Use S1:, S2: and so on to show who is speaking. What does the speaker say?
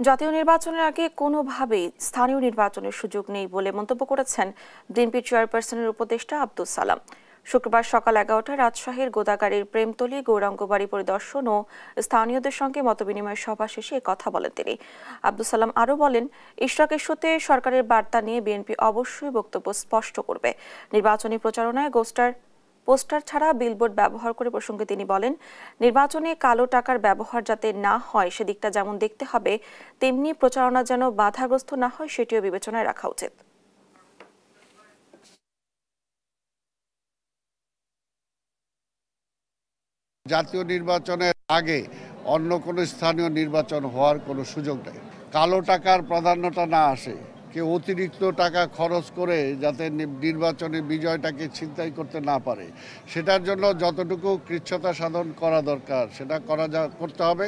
S1: জাতীয় নির্বাচনের আগে কোনোভাবেই স্থানীয় নির্বাচনের সুযোগ নেই বলে মন্তব্য করেছেন বিএনপি চেয়ারপারসনের উপদেষ্টা আব্দুস সালাম। শুক্রবার সকাল 11টায় রাজশাহীর গোদাগাড়ীর প্রেমতলী গৌরাঙ্গ বাড়ি পরিদর্শন ও স্থানীয়দের সঙ্গে মতবিনিময় সভা শেষে কথা বলেন তিনি। আব্দুস সালাম আরও বলেন, ইশরাক ইস্যুতে সরকারের বার্তা নিয়ে বিএনপি অবশ্যই বক্তব্য স্পষ্ট করবে। নির্বাচনী প্রচারণায় পোস্টার ছাড়া বিলবোর্ড ব্যবহার করে প্রসঙ্গে তিনি বলেন, নির্বাচনে কালো টাকার ব্যবহার যাতে না হয় সেদিকটা যেমন দেখতে হবে, তেমনি প্রচারণা যেন বাধাগ্রস্ত না হয় সেটিও বিবেচনায় রাখা উচিত।
S2: জাতীয় নির্বাচনের আগে অন্য কোনো স্থানীয় নির্বাচন হওয়ার কোনো সুযোগ নেই। কালো টাকার প্রাধান্যটা না আসে, কেউ অতিরিক্ত টাকা খরচ করে যাতে নির্বাচনে বিজয়টাকে ছিনতাই করতে না পারে, সেটার জন্য যতটুকু কৃচ্ছ্রতা সাধন করা দরকার সেটা করতে হবে।